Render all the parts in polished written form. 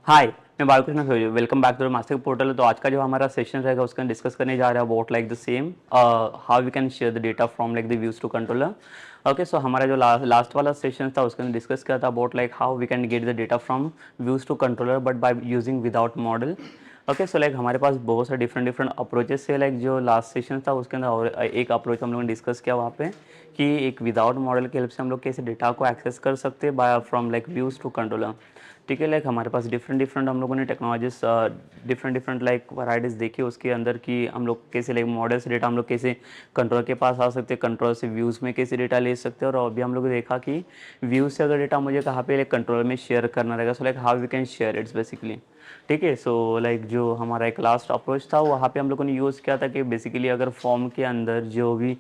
हाय, मैं Balakrishna Surya. Welcome back to the master portal. तो आज का जो हमारा सेशन रहेगा उसका डिस्कस करने जा रहा है about like the same how we can share the data from like the views to controller. Okay, so हमारा जो लास्ट वाला सेशन था उसके अंदर डिस्कस किया था about like how we can get the data from views to controller but by using without model. Okay, so like हमारे पास बहुत सारे डिफरेंट डिफरेंट अप्रोचेस से लाइक जो लास्ट सेशन था उसके अंदर और एक अप्रोच हम लोगों ने डिस्कस किया वहाँ पे कि एक विदाउट मॉडल की हेल्प से हम लोग कैसे डेटा को एक्सेस कर सकते हैं by from like views to controller. ठीक है, लाइक हमारे पास डिफरेंट डिफरेंट हम लोगों ने technologies different different like varieties देखी उसके अंदर कि हम लोग कैसे लाइक मॉडल से डेटा हम लोग कैसे कंट्रोल के पास आ सकते हैं, कंट्रोल से व्यूज़ में कैसे डेटा ले सकते हैं। और अभी हम लोग ने देखा कि व्यूज़ से अगर डेटा मुझे कहाँ पे लाइक कंट्रोल में शेयर करना रहेगा, so like how we can share it's basically. ठीक है, सो लाइक जो हमारा एक लास्ट अप्रोच था वहाँ पे हम लोगों ने यूज़ किया था कि बेसिकली अगर फॉर्म के अंदर जो भी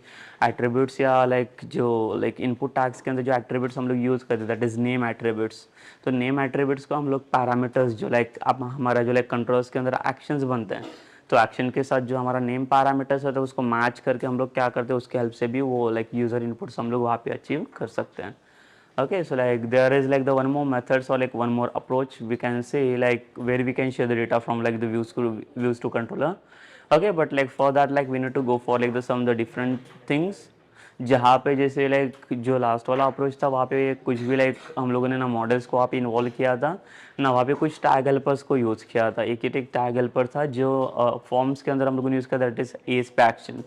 एट्रीब्यूट्स या लाइक इनपुट टैग्स के अंदर जो एट्रीब्यूट्स हम लोग यूज़ करते दैट इज़ नेम एट्रीब्यूट्स। तो नेम एट्रीब्यूट्स को हम लोग पैरामीटर्स जो लाइक अब हमारा जो लाइक कंट्रोल्स के अंदर एक्शंस बनते हैं, तो एक्शन के साथ जो हमारा नेम पैरामीटर्स होता है उसको मैच करके हम लोग क्या करते हैं उसके हेल्प से भी वो लाइक यूज़र इनपुट्स हम लोग वहाँ पे अचीव कर सकते हैं। Okay, so like there is like the one more methods or like one more approach we can say like where we can share the data from like the views to controller. Okay, but like for that like we need to go for like the some the different things जहाँ पे जैसे like जो last वाला approach था वहाँ पे कुछ भी लाइक हम लोगों ने ना मॉडल्स को वहाँ पे इन्वॉल्व किया था ना वहाँ पे कुछ टैग हेल्पर्स को यूज़ किया था। एक टैग हेल्पर था जो फॉर्म्स के अंदर हम लोगों ने यूज़ किया दैट इज़ एस पे एक्शन।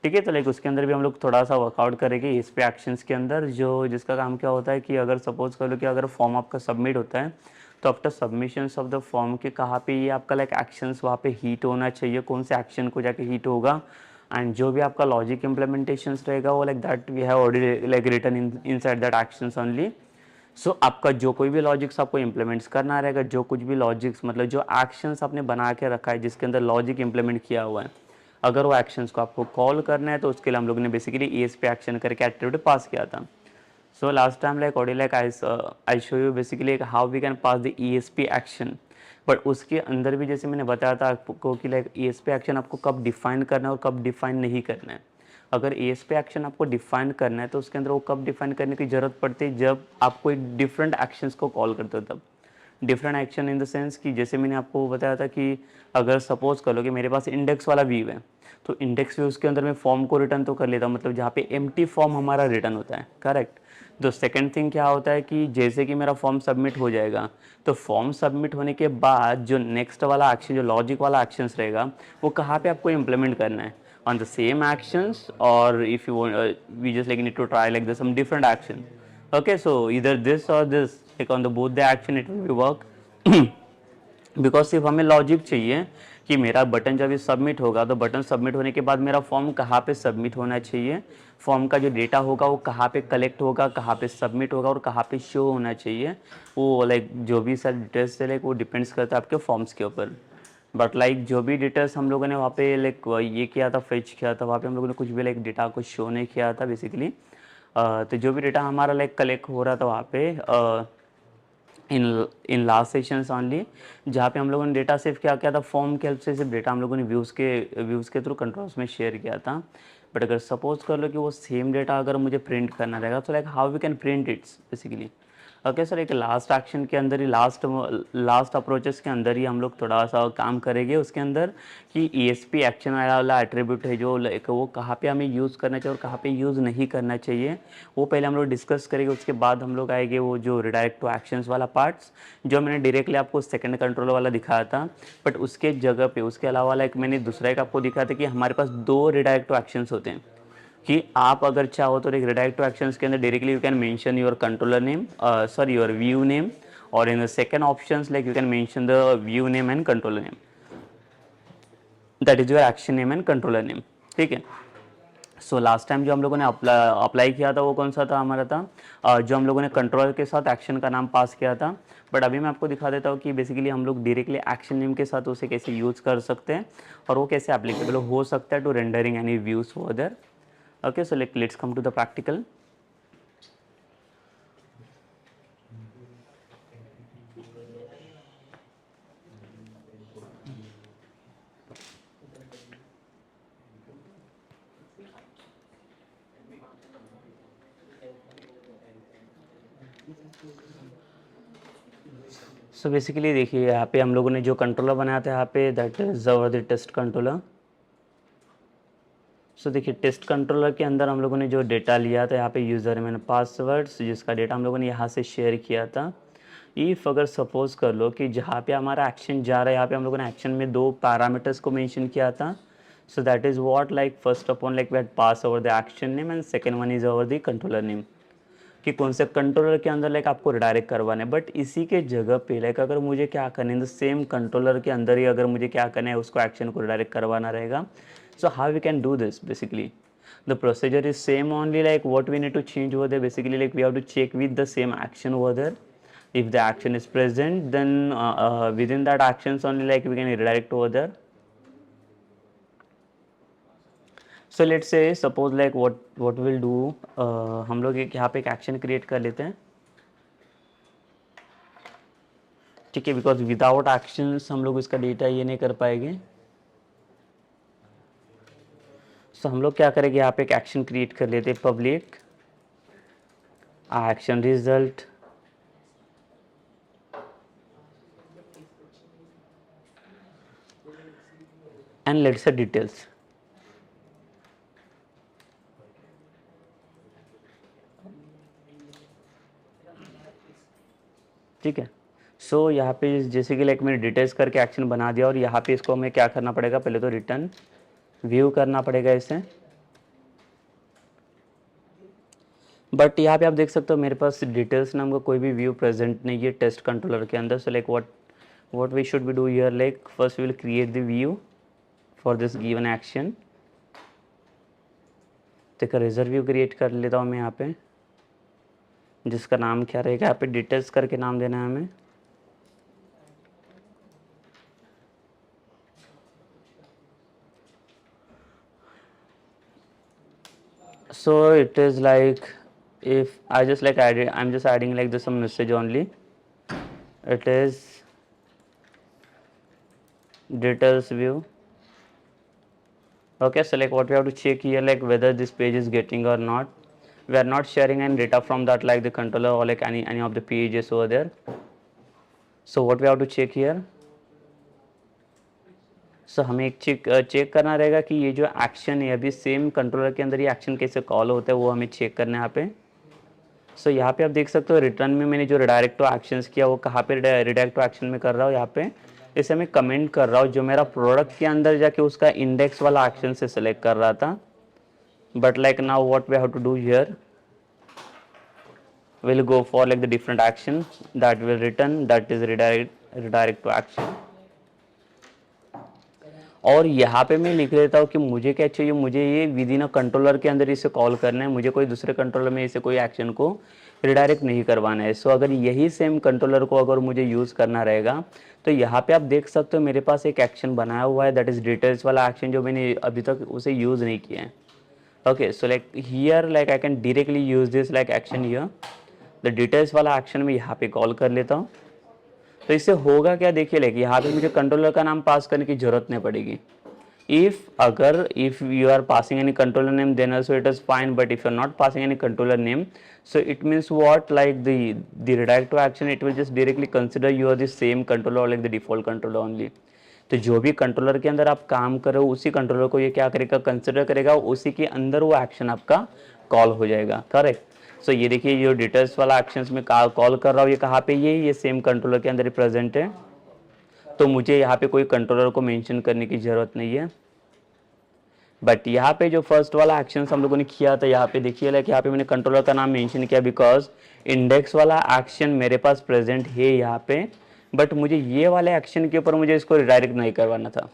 ठीक है, तो लाइक उसके अंदर भी हम लोग थोड़ा सा वर्कआउट करेंगे इस पे एक्शंस के अंदर जो जिसका काम क्या होता है कि अगर सपोज कर लो कि अगर फॉर्म आपका सबमिट होता है तो after submission of the form के कहाँ पे ये आपका लाइक एक्शंस वहाँ पे हीट होना चाहिए, कौन से एक्शन को जाके हीट होगा। एंड जो भी आपका लॉजिक इम्प्लीमेंटेशंस रहेगा वो like that we have already like written inside that actions only. So आपका जो कोई भी लॉजिक्स आपको इंप्लीमेंट्स करना रहेगा, जो कुछ भी लॉजिक्स मतलब जो एक्शंस आपने बना के रखा है जिसके अंदर लॉजिक इंप्लीमेंट किया हुआ है, अगर वो एक्शंस को आपको कॉल करना है तो उसके लिए हम लोगों ने बेसिकली ESP एक्शन करके एट्रीब्यूट पास किया था। सो लास्ट टाइम लाइक ऑडी like I show you basically how we can pass the ESP action. But उसके अंदर भी जैसे मैंने बताया था आपको कि लाइक ESP एक्शन आपको कब डिफाइन करना है और कब डिफाइन नहीं करना है। अगर ESP एक्शन आपको डिफाइन करना है तो उसके अंदर वो कब डिफाइन करने की ज़रूरत पड़ती है जब आप कोई डिफरेंट एक्शंस को कॉल करते हो तब। Different action in the sense कि जैसे मैंने आपको बताया था कि अगर सपोज कर लो कि मेरे पास इंडेक्स वाला व्यू है तो इंडेक्स व्यू उसके अंदर मैं फॉर्म को रिटर्न तो कर लेता हूँ, मतलब जहाँ पे एम्प्टी फॉर्म हमारा रिटर्न होता है, करेक्ट। तो सेकंड थिंग क्या होता है कि जैसे कि मेरा फॉर्म सबमिट हो जाएगा तो फॉर्म सबमिट होने के बाद जो नेक्स्ट वाला एक्शन जो लॉजिक वाला एक्शंस रहेगा वो कहाँ पे आपको इम्प्लीमेंट करना है on the same actions, or if you want we just like need to try like there's some different action. Okay, so either this or this, like on the both the action it will be work because सिर्फ हमें logic चाहिए कि मेरा button जब ये submit होगा तो button submit होने के बाद मेरा फॉर्म कहाँ पे सबमिट होना चाहिए, फॉर्म का जो डेटा होगा वो कहाँ पे कलेक्ट होगा, कहाँ पे सबमिट होगा और कहाँ पे शो होना चाहिए। वो लाइक जो भी सर डिटेल्स है लाइक वो डिपेंड्स करता है आपके फॉर्म्स के ऊपर। बट लाइक जो भी डिटेल्स हम लोगों ने वहाँ पे लाइक ये किया था, फेच किया था, वहाँ पे हम लोगों ने कुछ भी लाइक डेटा को शो नहीं किया था बेसिकली। तो जो भी डेटा हमारा लाइक कलेक्ट हो रहा था वहाँ पे इन लास्ट सेशंस ऑनली, जहाँ पे हम लोगों ने डेटा सिर्फ क्या किया था फॉर्म के हेल्प से सिर्फ डेटा हम लोगों ने व्यूज़ के थ्रू कंट्रोल्स में शेयर किया था। बट अगर सपोज कर लो कि वो सेम डेटा अगर मुझे प्रिंट करना रहेगा तो like how we can print it's basically. Okay sir, एक लास्ट एक्शन के अंदर ही लास्ट अप्रोचेस के अंदर ही हम लोग थोड़ा सा काम करेंगे उसके अंदर कि ESP एक्शन वाला एट्रीब्यूट है जो लाइक वो कहाँ पे हमें यूज़ करना चाहिए और कहाँ पे यूज़ नहीं करना चाहिए वो पहले हम लोग डिस्कस करेंगे। उसके बाद हम लोग आएंगे वो जो रिडायरेक्ट टू एक्शंस वाला पार्ट्स जो मैंने डायरेक्टली आपको सेकंड कंट्रोल वाला दिखाया था। बट उसके जगह पे उसके अलावा लाइक मैंने दूसरा एक आपको दिखाया था कि हमारे पास दो रिडायरेक्ट टू एक्शंस होते हैं कि आप अगर चाहो तो एक रिडायरेक्ट टू एक्शंस के अंदर directly you can mention your controller name, sorry your view name, और in the second options like you can mention the view name and controller name, that is your action name and controller name. ठीक है, सो last time जो हम लोगों ने apply किया था वो कौन सा था हमारा था जो हम लोगों ने कंट्रोलर के साथ एक्शन का नाम पास किया था। बट अभी मैं आपको दिखा देता हूँ कि बेसिकली हम लोग डायरेक्टली एक्शन नेम के साथ उसे कैसे यूज़ कर सकते हैं और वो कैसे एप्लीकेबल हो सकता है to rendering any views for. Okay, so like let's come to the practical. So basically देखिए यहाँ पे हम लोगों ने जो कंट्रोलर बनाया था यहाँ पे, that is our the test controller. So देखिए टेस्ट कंट्रोलर के अंदर हम लोगों ने जो डेटा लिया था यहाँ पे यूज़र मैंने पासवर्ड्स, जिसका डेटा हम लोगों ने यहाँ से शेयर किया था। इफ़ अगर सपोज कर लो कि जहाँ पे हमारा एक्शन जा रहा है, यहाँ पे हम लोगों ने एक्शन में 2 पैरामीटर्स को मेंशन किया था। So that is what, like first upon like we had pass over the action name and second one is over the controller name, कि कौन से कंट्रोलर के अंदर लाइक आपको रिडायरेक्ट करवाना है। बट इसी के जगह पे लाइक अगर मुझे क्या करना है, द सेम कंट्रोलर के अंदर ही अगर मुझे क्या करना है, उसको एक्शन को रिडायरेक्ट करवाना रहेगा। So how we can do this, basically the procedure is same only, like what we need to change over there, basically like we have to check with the same action over there. If the action is present, then within that actions only like we can redirect over there. So let's say suppose like what we'll do, हम लोग एक यहाँ पे एक action create कर लेते हैं, ठीक है, बिकॉज विदाउट एक्शंस हम लोग इसका डेटा ये नहीं कर पाएंगे। सो हम लोग क्या करेंगे, यहाँ पे एक एक्शन क्रिएट कर लेते हैं, public action result and let's say details, ठीक है। सो यहाँ पे जैसे कि लाइक मैंने डिटेल्स करके एक्शन बना दिया, और यहाँ पे इसको हमें क्या करना पड़ेगा, पहले तो रिटर्न व्यू करना पड़ेगा इसे। बट यहाँ पे आप देख सकते हो मेरे पास डिटेल्स नाम का कोई भी व्यू प्रेजेंट नहीं है टेस्ट कंट्रोलर के अंदर। So like what we should be do here, like first we will create the view for this given action। तो एक रिजर्व व्यू क्रिएट कर लेता हूँ मैं यहाँ पे, जिसका नाम क्या रहेगा, यहाँ पे डिटेल्स करके नाम देना है हमें। So it is like, if I just like added, I'm just adding like this some message only, it is details view। Okay, so like what we have to check here, like whether this page is getting or not. We are not sharing any data from that like the controller or like any of the pages over there। So what we have to check here, सो हमें एक check करना रहेगा कि ये जो action है अभी same controller के अंदर ये एक्शन कैसे कॉल होता है, वो हमें चेक करना है यहाँ पे। सो यहाँ पे आप देख सकते हो रिटर्न में मैंने जो रिडायरेक्ट टू एक्शंस किया वो कहाँ पे रिडायरेक्ट टू एक्शन में कर रहा हूँ, यहाँ पे इसे मैं कमेंट कर रहा हूँ जो मेरा प्रोडक्ट के अंदर जाके उसका इंडेक्स वाला एक्शन से सेलेक्ट कर रहा था। But like now what we have to do here, will go for like the different action that will return, that is redirect to action. और यहाँ पे मैं लिख लेता हूँ कि मुझे क्या चाहिए, मुझे ये विद इन अ कंट्रोलर के अंदर इसे कॉल करना है, मुझे कोई दूसरे कंट्रोलर में इसे कोई एक्शन को रिडायरेक्ट नहीं करवाना है। सो अगर यही सेम कंट्रोलर को अगर मुझे यूज़ करना रहेगा, तो यहाँ पे आप देख सकते हो मेरे पास एक एक्शन बनाया हुआ है, दैट इज़ डिटेल्स वाला एक्शन, जो मैंने अभी तक उसे यूज़ नहीं किया है। Okay, so like here like I can directly use this like action here, the details वाला एक्शन में यहाँ पे कॉल कर लेता हूँ। तो इससे होगा क्या, देखिए लाइक यहाँ पे मुझे कंट्रोलर का नाम पास करने की जरूरत नहीं पड़ेगी। If you are passing any controller name, then also it is fine, but if you are not passing any controller name, so it means what, like the redirect to action, it will just directly consider you are the same controller or like the default controller only। तो जो भी controller के अंदर आप काम कर रहे हो उसी कंट्रोलर को ये क्या करेगा, कंसिडर करेगा, उसी के अंदर वो एक्शन आपका कॉल हो जाएगा, करेक्ट। सो ये देखिए जो डिटेल्स वाला एक्शंस में कॉल कर रहा हूँ, ये कहाँ पे, ये सेम कंट्रोलर के अंदर प्रेजेंट है, तो मुझे यहाँ पे कोई कंट्रोलर को मेंशन करने की ज़रूरत नहीं है। बट यहाँ पे जो फर्स्ट वाला एक्शन हम लोगों ने किया था, यहाँ पे देखिए लाइक यहाँ पे मैंने कंट्रोलर का नाम मेंशन किया बिकॉज इंडेक्स वाला एक्शन मेरे पास प्रेजेंट है यहाँ पे, बट मुझे ये वाले एक्शन के ऊपर मुझे इसको रिडायरेक्ट नहीं करवाना था।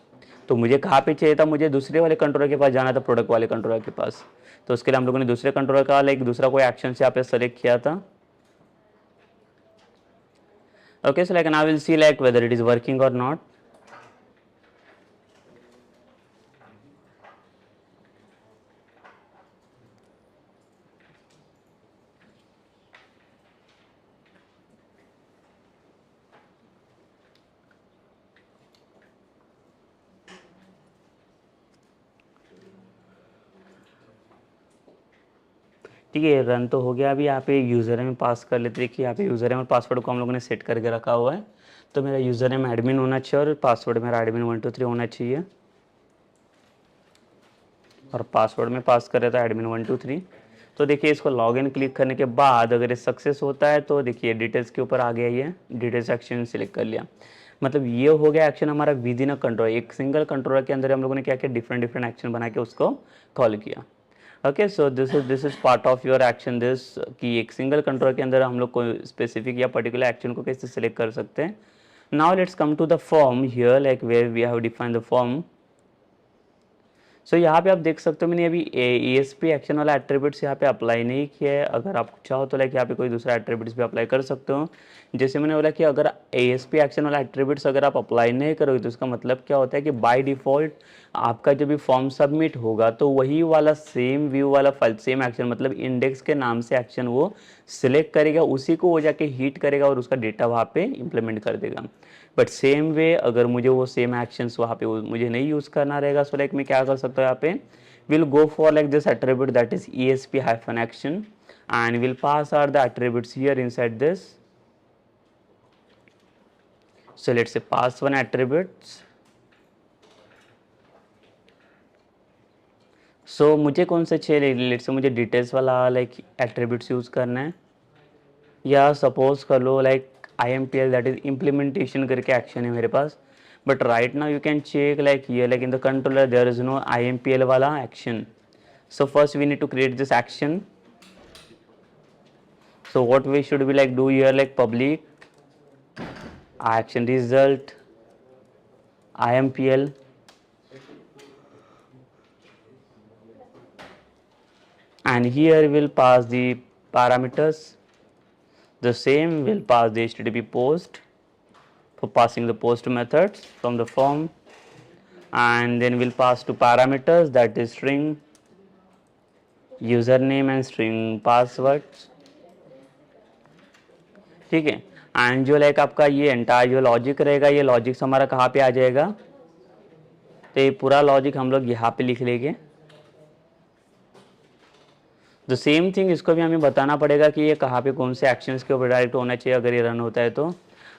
तो मुझे कहाँ पे चाहिए था, मुझे दूसरे वाले कंट्रोलर के पास जाना था, प्रोडक्ट वाले कंट्रोलर के पास। तो उसके लिए हम लोगों ने दूसरे कंट्रोलर का लाइक दूसरा कोई एक्शन यहाँ पे सेलेक्ट किया था। Okay, so like now will see like whether it is working और नॉट। ठीक है, रन तो हो गया। अभी यहाँ पे यूज़र में पास कर लेते, देखिए यहाँ पे यूज़र में पासवर्ड को हम लोगों ने सेट करके रखा हुआ है। तो मेरा यूज़र नेम एडमिन होना चाहिए और पासवर्ड मेरा एडमिन 123 होना चाहिए, और पासवर्ड में पास कर रहा था एडमिन 123। तो देखिए इसको लॉगिन क्लिक करने के बाद अगर ये सक्सेस होता है तो देखिए डिटेल्स के ऊपर आ गया, ये डिटेल्स एक्शन सिलेक्ट कर लिया। मतलब ये हो गया एक्शन हमारा विद इन अ कंट्रोलर, एक सिंगल कंट्रोलर के अंदर हम लोगों ने क्या किया, डिफरेंट डिफरेंट एक्शन बना के उसको कॉल किया। Okay, so this is part of your action this, कि एक सिंगल कंट्रोलर के अंदर हम लोग कोई स्पेसिफिक या पर्टिकुलर एक्शन को कैसे सिलेक्ट कर सकते हैं। Now let's come to the form here, like where we have defined the form. So यहाँ पे आप देख सकते हो मैंने अभी ESP एक्शन वाला एट्रीब्यूट्स यहाँ पे अप्लाई नहीं किया है। अगर आप चाहो तो लाइक यहाँ पे कोई दूसरा एट्रीब्यूट्स भी अप्लाई कर सकते हो। जैसे मैंने बोला कि अगर ESP एक्शन वाला एट्रीब्यूट्स अगर आप अप्लाई नहीं करोगे तो उसका मतलब क्या होता है कि बाय डिफ़ॉल्ट आपका जब भी फॉर्म सबमिट होगा तो वही वाला सेम व्यू वाला फाइल, सेम एक्शन मतलब इंडेक्स के नाम से एक्शन वो सिलेक्ट करेगा, उसी को वो जाके हीट करेगा और उसका डेटा वहाँ पे इम्प्लीमेंट कर देगा। बट सेम वे अगर मुझे वो सेम एक्शंस वहाँ पे मुझे नहीं यूज़ करना रहेगा, सो लाइक मैं क्या कर सकता हूँ यहाँ पे, will go for like this attribute that is ESP-action and we'll pass out the attributes here inside this. So let's say pass one attributes. So मुझे कौन से चाहिए, लेट्स से मुझे डिटेल्स वाला लाइक एट्रीब्यूट्स यूज़ करना है, या suppose कर लो like IMPL that is implementation करके एक्शन है मेरे पास। But right now you can check like ये like in the controller there is no IMPL वाला action. So first we need to create this action. So what we should be like do here, like public action result IMPL, and here we'll pass the parameters. The same will pass the HTTP post for passing the post methods from the form, and then we'll pass to parameters that is string username and string passwords. ठीक है, and जो like आपका ये entire जो logic रहेगा, ये logic हमारा कहाँ पे आ जाएगा, तो ये पूरा लॉजिक हम लोग यहाँ पे लिख लेंगे। द सेम थिंग इसको भी हमें बताना पड़ेगा कि ये कहाँ पे कौन से एक्शंस के ऊपर रिडायरेक्ट होना चाहिए अगर ये रन होता है तो।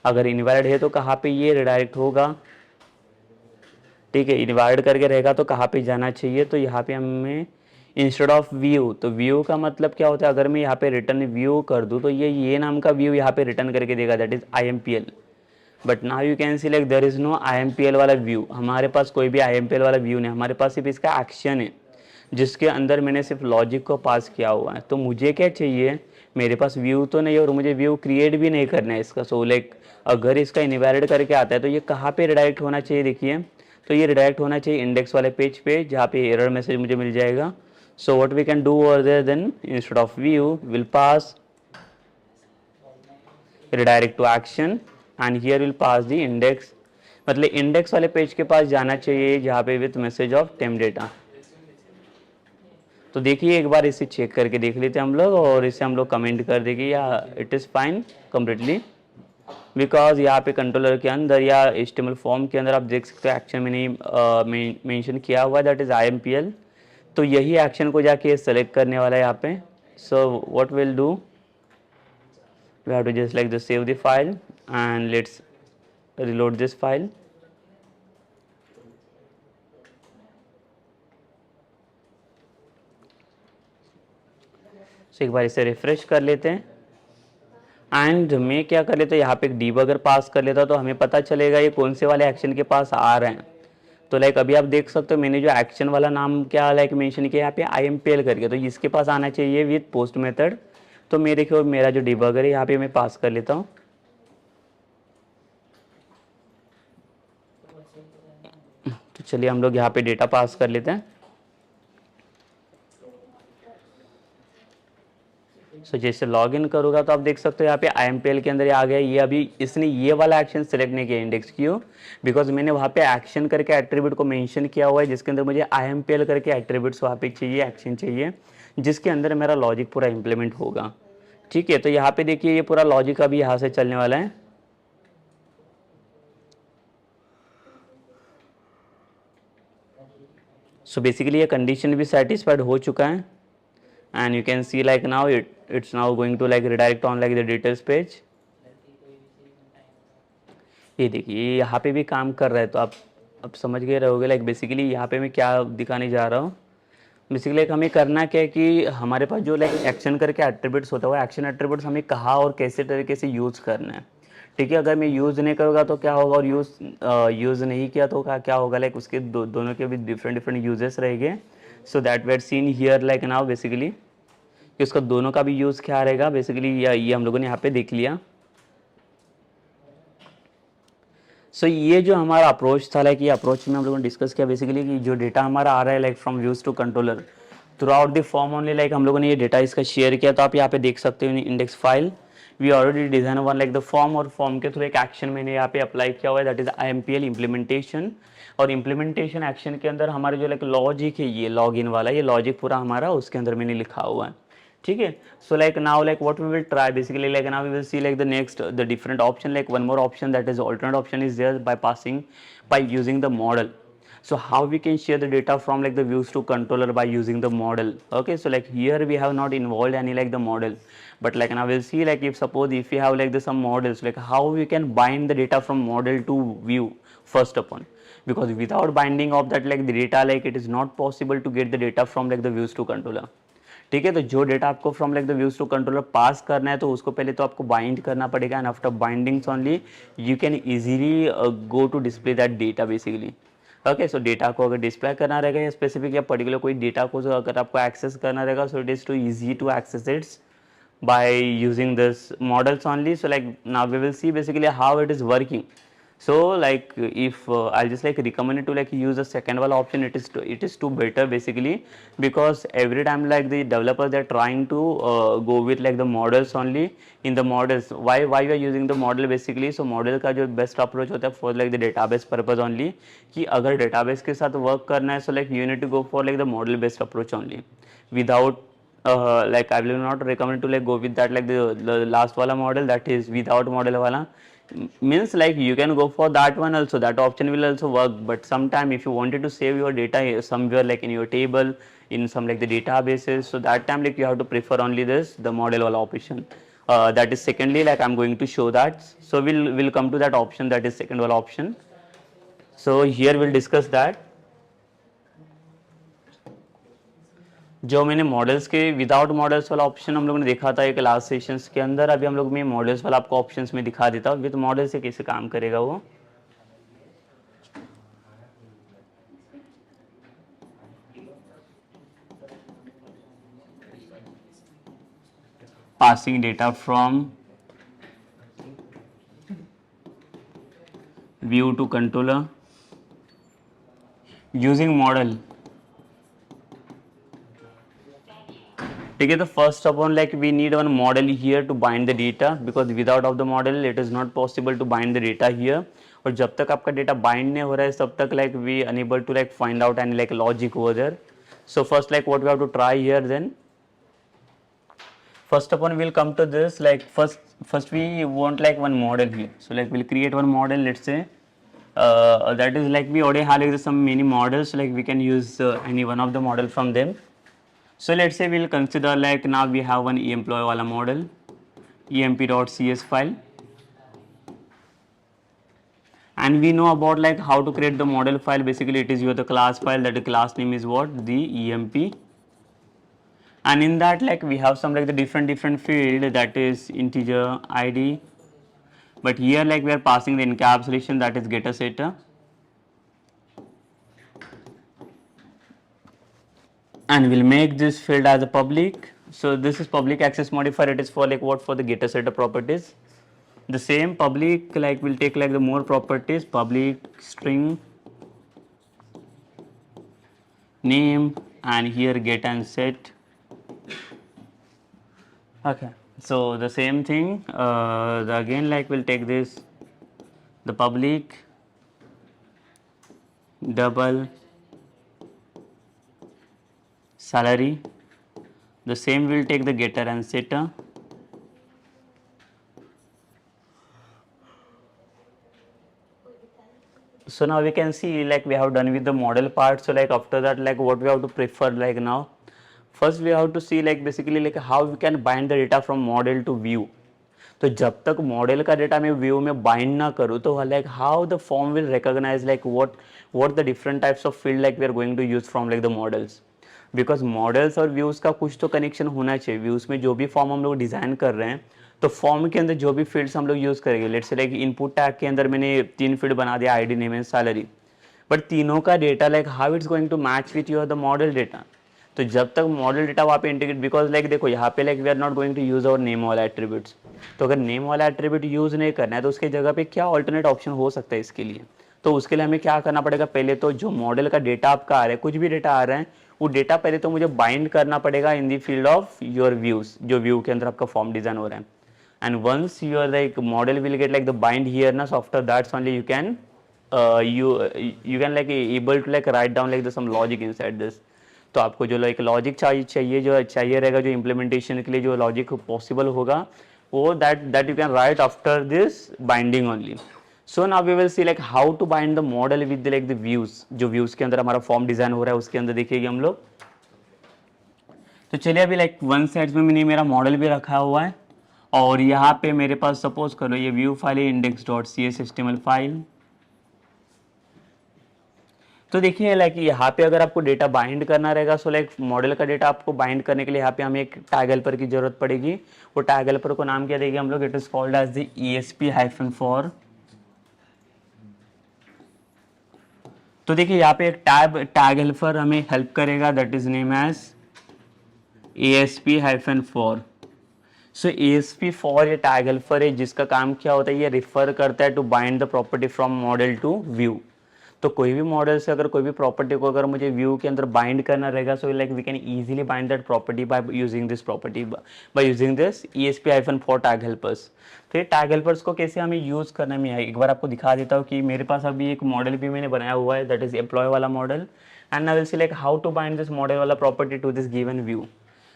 अगर इनवैलिड है तो कहाँ पे ये रिडायरेक्ट होगा, ठीक है। इनवैलिड करके रहेगा तो कहाँ पे जाना चाहिए, तो यहाँ पे हमें इंस्टेड ऑफ व्यू, तो व्यू का मतलब क्या होता है, अगर मैं यहाँ पे रिटर्न व्यू कर दूँ तो ये नाम का व्यू यहाँ पे रिटर्न करके देगा, that is IMPL। But now you can see like there is no IMPL वाला व्यू, हमारे पास कोई भी IMPL वाला व्यू नहीं, हमारे पास सिर्फ इसका एक्शन है जिसके अंदर मैंने सिर्फ लॉजिक को पास किया हुआ है। तो मुझे क्या चाहिए, मेरे पास व्यू तो नहीं और मुझे व्यू क्रिएट भी नहीं करना है इसका। सो लाइक अगर इसका इनवैलिड करके आता है तो ये कहाँ पे रिडायरेक्ट होना चाहिए, देखिए तो ये रिडायरेक्ट होना चाहिए इंडेक्स वाले पेज पे जहाँ पे एरर मैसेज मुझे मिल जाएगा। So what we can do over there, then instead of view will pass redirect to action and here will pass the index, मतलब इंडेक्स वाले पेज के पास जाना चाहिए जहाँ पे with message of time data. तो देखिए एक बार इसे चेक करके देख लेते हैं हम लोग और इसे हम लोग कमेंट कर देंगे या it is fine completely, because यहाँ पे कंट्रोलर के अंदर या HTML फॉर्म के अंदर आप देख सकते हो एक्शन मैंने मेंशन किया हुआ है दैट इज़ IMPL। तो यही एक्शन को जाके सेलेक्ट करने वाला है यहाँ पे। So what will do, we have to just like just save the file and let's reload this file. So एक बार इसे रिफ्रेश कर लेते हैं एंड मैं क्या कर लेता हूँ, यहाँ पे एक डीबगर पास कर लेता हूँ तो हमें पता चलेगा ये कौन से वाले एक्शन के पास आ रहे हैं। तो लाइक अभी आप देख सकते हो मैंने जो एक्शन वाला नाम क्या लाइक मेंशन किया यहाँ पे IMPL करके, तो इसके पास आना चाहिए विथ पोस्ट मेथड। तो मैं देखिए मेरा जो डीबगर है यहाँ पे मैं पास कर लेता हूँ। तो चलिए हम लोग यहाँ पे डेटा पास कर लेते हैं। सो जैसे लॉगिन करूँगा तो आप देख सकते हो यहाँ पे IMPL के अंदर आ गया। ये अभी इसने ये वाला एक्शन सेलेक्ट नहीं किया इंडेक्स क्यों, बिकॉज मैंने वहाँ पे एक्शन करके एट्रीब्यूट को मेंशन किया हुआ है जिसके अंदर मुझे IMPL करके एट्रीब्यूट्स वहाँ पे चाहिए, एक्शन चाहिए जिसके अंदर मेरा लॉजिक पूरा इंप्लीमेंट होगा। ठीक है, तो यहाँ पे देखिए ये पूरा लॉजिक अभी यहाँ से चलने वाला है। सो बेसिकली ये कंडीशन भी सेटिस्फाइड हो चुका है and you can see like now it's now going to like redirect on like the details page। ये देखिए यहाँ पे भी काम कर रहा है, तो आप अब समझ गए रहोगे लाइक बेसिकली यहाँ पे मैं क्या दिखाने जा रहा हूँ। बेसिकली लाइक हमें करना क्या है कि हमारे पास जो लाइक एक्शन करके एट्रीब्यूट्स होता है, वो एक्शन एट्रीब्यूट्स हमें कहाँ और कैसे तरीके से यूज़ करना है। ठीक है, अगर मैं यूज़ नहीं करूँगा तो क्या होगा, और यूज़ नहीं किया तो क्या होगा, लाइक उसके दोनों के भी डिफरेंट डिफरेंट यूजेस रहेंगे। So that were seen here like now basically कि उसका दोनों का भी यूज़ क्या रहेगा बेसिकली, ये हम लोगों ने यहाँ पे देख लिया। सो ये जो हमारा अप्रोच था, लाइक ये अप्रोच में हम लोगों ने डिस्कस किया बेसिकली कि जो डेटा हमारा आ रहा है like from views to controller throughout the form only, like हम लोगों ने ये डेटा इसका शेयर किया। तो आप यहाँ पे देख सकते हो index file we already design one like the form, और फॉर्म के थ्रू एक एक्शन मैंने यहाँ पे अप्लाई किया हुआ है, दैट इज IMPL इम्प्लीमेंटेशन। और इम्प्लीमेंटेशन एक्शन के अंदर हमारे जो लाइक लॉजिक है, ये लॉग इन वाला, ये लॉजिक पूरा हमारा उसके अंदर मैंने लिखा हुआ है। ठीक है, so like now like what we will try basically, like now we will see like the next the different option, like one more option, that is alternate option is there by passing by using the model. So how we can share the data from like the views to controller by using the model. Okay, so like here we have not involved any like the model, but like now we'll see like if suppose if we have like the some models, like how we can bind the data from model to view first upon, because without binding of that like the data, like it is not possible to get the data from like the views to controller. ठीक है, तो जो data आपको from like the views to controller pass करना है, तो उसको पहले तो आपको बाइंड करना पड़ेगा, and after bindings only you can easily go to display that data basically. Okay, so data को अगर डिस्प्ले करना रहेगा या स्पेसिफिक या पर्टिकुलर कोई डेटा को अगर आपको एक्सेस करना रहेगा, so it is to easy to access it's by using this models only. So like now we will see basically how it is working. So like if I'll just like recommend it to like use the second one option, it is too better basically, because every time like the developers they're trying to go with like the models only. In the models, why we are using the model basically, so model का जो best approach होता है for like the database purpose only, कि अगर database के साथ work करना है, so like you need to go for like the model based approach only. Without like I will not recommend to like go with that like the last wala model, that is without model wala. Means like you can go for that one also, that option will also work, but sometime if you wanted to save your data somewhere like in your table in some like the databases, so that time like you have to prefer only this the model wala option. That is secondly like I'm going to show that, so we'll come to that option, that is second wala option. So here we'll discuss that. जो मैंने models के without models वाला option हम लोगों ने देखा था एक लास्ट सेशंस के अंदर, अभी हम लोग में मॉडल्स वाला आपको ऑप्शंस में दिखा देता हूँ विद मॉडल से कैसे काम करेगा वो। Passing data from view to controller using model. ठीक है, तो first of all like we need one model here to bind the data, because without of the model it is not possible to bind the data here. और जब तक आपका data bind नहीं हो रहा है तब तक like we unable to like find out and like logic over there. So first like what we have to try here, then first upon we'll come to this like first we want like one model here, so like we'll create one model, let's say that is like we already have like some many models, so like we can use any one of the model from them. So let's say we'll consider like now we have one employee wala model, emp.cs file, and we know about like how to create the model file. Basically it is your the class file, that the class name is what, the emp, and in that like we have some like the different field, that is integer id, but here like we are passing the encapsulation, that is getter setter, and we'll make this field as a public. So this is public access modifier, it is for like what, for the getter setter properties. The same public like will take like the more properties, public string name, and here get and set. Okay, so the same thing again like we'll take this the public double salary, the same will take the getter and setter. So now we can see like we have done with the model part. So like after that like what we have to prefer, like now first we have to see like basically like how we can bind the data from model to view. तो जब तक model का data मैं view में bind ना करूँ तो like how the form will recognise like what the different types of field like we are going to use from like the models, because models और व्यूज़ का कुछ तो कनेक्शन होना चाहिए। व्यूज़ में जो भी फॉर्म हम लोग डिज़ाइन कर रहे हैं तो फॉर्म के अंदर जो भी फील्ड्स हम लोग यूज़ करेंगे, let's say like input tag के अंदर मैंने 3 फील्ड बना दिया, ID, name and salary, but तीनों का data like how it's going to match with your the model data. तो जब तक मॉडल डेटा वहाँ पे इंटीग्रेट, बिकॉज लाइक देखो यहाँ पे like we are not going to use our name वाला एट्रीब्यूट्स, तो अगर नेम वाला एट्रीब्यूट यूज नहीं करना है तो उसके जगह पे क्या ऑल्टरनेट ऑप्शन हो सकता है इसके लिए। तो उसके लिए हमें क्या करना पड़ेगा, पहले तो जो मॉडल का डेटा आपका आ रहा है, कुछ भी डेटा आ रहा है, वो डेटा पहले तो मुझे बाइंड करना पड़ेगा in the field of your views, जो व्यू के अंदर आपका फॉर्म डिजाइन हो रहा है। And once your like model will get like the bind here ना, so after that's only you can you can like able to like write down like the some logic inside this। तो आपको जो like logic चाहिए जो चाहिए रहेगा, जो implementation के लिए जो लॉजिक पॉसिबल होगा वो that you can write after this binding only. So now we will see like how to bind the model with like the views, जो व्यूज के अंदर हमारा फॉर्म डिजाइन हो रहा है उसके अंदर देखिएगा हम लोग। तो चलिए अभी लाइक वन साइड में मैंने मेरा मॉडल भी रखा हुआ है और यहाँ पे मेरे पास सपोज करो ये व्यू फाइल है index.cshtml फाइल। तो देखिए लाइक यहाँ पे अगर आपको डेटा बाइंड करना रहेगा, सो लाइक मॉडल का डेटा आपको बाइंड करने के लिए यहाँ पे हमें एक टैग हेल्पर की जरूरत पड़ेगी। वो टैग हेल्पर को नाम क्या देंगे हम लोग, it is called as the ESP-for। तो देखिए यहाँ पे एक टैग हेल्पर हमें हेल्प करेगा, that is name as ESP-for। सो ESP-for ये टैग हेल्पर है जिसका काम क्या होता है, ये रिफर करता है to bind the property from model to view. तो कोई भी मॉडल से अगर कोई भी प्रॉपर्टी को अगर मुझे व्यू के अंदर बाइंड करना रहेगा, so like we can easily bind that property by using this property, by using this ESP-for tag helpers. तो ये टैग हेल्पर्स को कैसे हमें यूज करने में है, एक बार आपको दिखा देता हूँ कि मेरे पास अभी एक मॉडल भी मैंने बनाया हुआ है, दैट इज एम्प्लॉय वाला model, and I will see like how to bind this model वाला property to this given view.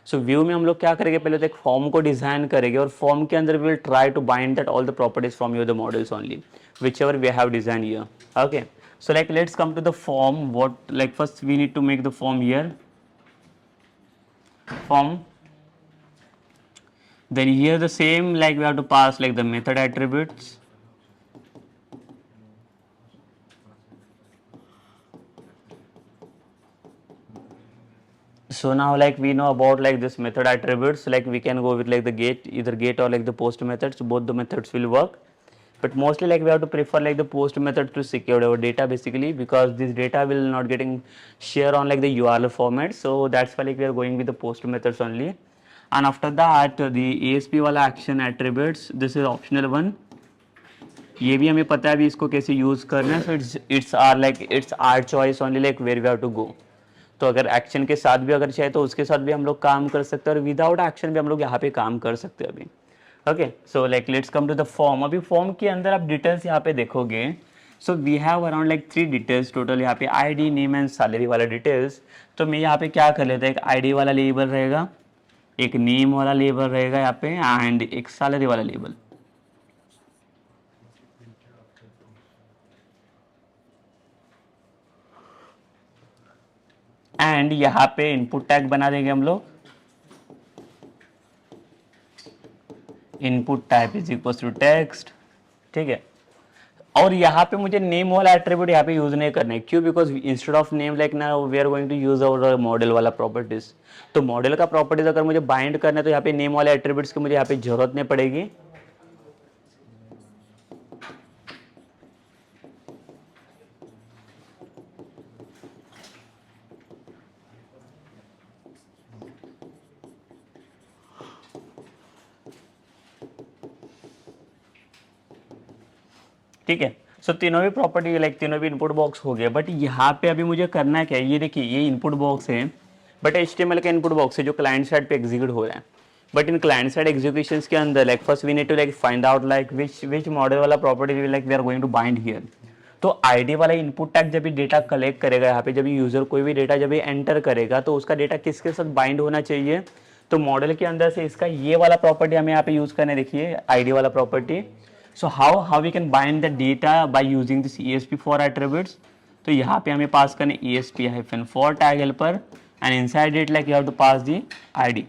So view में हम लोग क्या करेंगे, पहले तो एक फॉर्म को डिजाइन करेंगे और फॉर्म के अंदर we will try to bind that all the properties from your the models only whichever we have design here. Okay, so like let's come to the form. What like first we need to make the form here, form, then here the same like we have to pass like the method attributes, so now like we know about like this method attributes, like we can go with like the get, either get or like the post methods, both the methods will work, but mostly like we have to prefer like the post method to secure our data basically, because this data will not getting share on like the URL format, so that's why like we are going with the post methods only। and after that the ESP वाला action attributes, this is optional one, ये भी हमें पता है अभी इसको कैसे use करना है, so it's our choice only like where we have to go। तो अगर एक्शन के साथ भी अगर चाहे तो उसके साथ भी हम लोग काम कर सकते हैं और विदाउट एक्शन भी हम लोग यहाँ पे काम कर सकते हैं अभी। Okay, so like let's come to the form. अभी फॉर्म के अंदर आप डिटेल्स यहाँ पे देखोगे, so we have around like 3 details total, यहाँ पे आईडी, नेम एंड सैलरी वाला डिटेल्स। तो मैं यहाँ पे क्या कर लेता हूँ, एक आईडी वाला लेबल रहेगा, एक नेम वाला लेबल रहेगा यहाँ पे, एंड एक सैलरी वाला लेबल। एंड यहाँ पे इनपुट टैग बना देंगे हम लोग, input type is equal to text, ठीक है। और यहाँ पे मुझे नेम वाला एट्रीब्यूट यहाँ पे यूज नहीं करना है, क्यों, because instead of name like ना we are going to use our model वाला प्रॉपर्टीज। तो मॉडल का प्रॉपर्टीज अगर मुझे बाइंड करना है तो यहाँ पे नेम वाले एट्रीब्यूट्स की मुझे यहाँ पे जरूरत नहीं पड़ेगी। ठीक है, सो तीनों भी प्रॉपर्टी लाइक तीनों भी इनपुट बॉक्स हो गए, बट यहाँ पे अभी मुझे करना है क्या, ये देखिए ये इनपुट बॉक्स है, बट HTML का इनपुट बॉक्स है जो क्लाइंट साइड पे एग्जीक्यूट हो रहा है। But in client side executions के अंदर like first we need to like find out like which model वाला property like we are going to bind here. तो आईडी वाला इनपुट टैग जब भी डेटा कलेक्ट करेगा, यहाँ पे जब यूजर कोई भी डेटा जब भी एंटर करेगा तो उसका डेटा किसके साथ बाइंड होना चाहिए, तो मॉडल के अंदर से इसका ये वाला प्रॉपर्टी हमें यहाँ पे यूज करना है, देखिए आईडी वाला property. So how we can bind the data by using this ESP-for attributes? तो यहाँ पे हमें पास करने ESP-for tag helper and inside it like you have to pass the ID।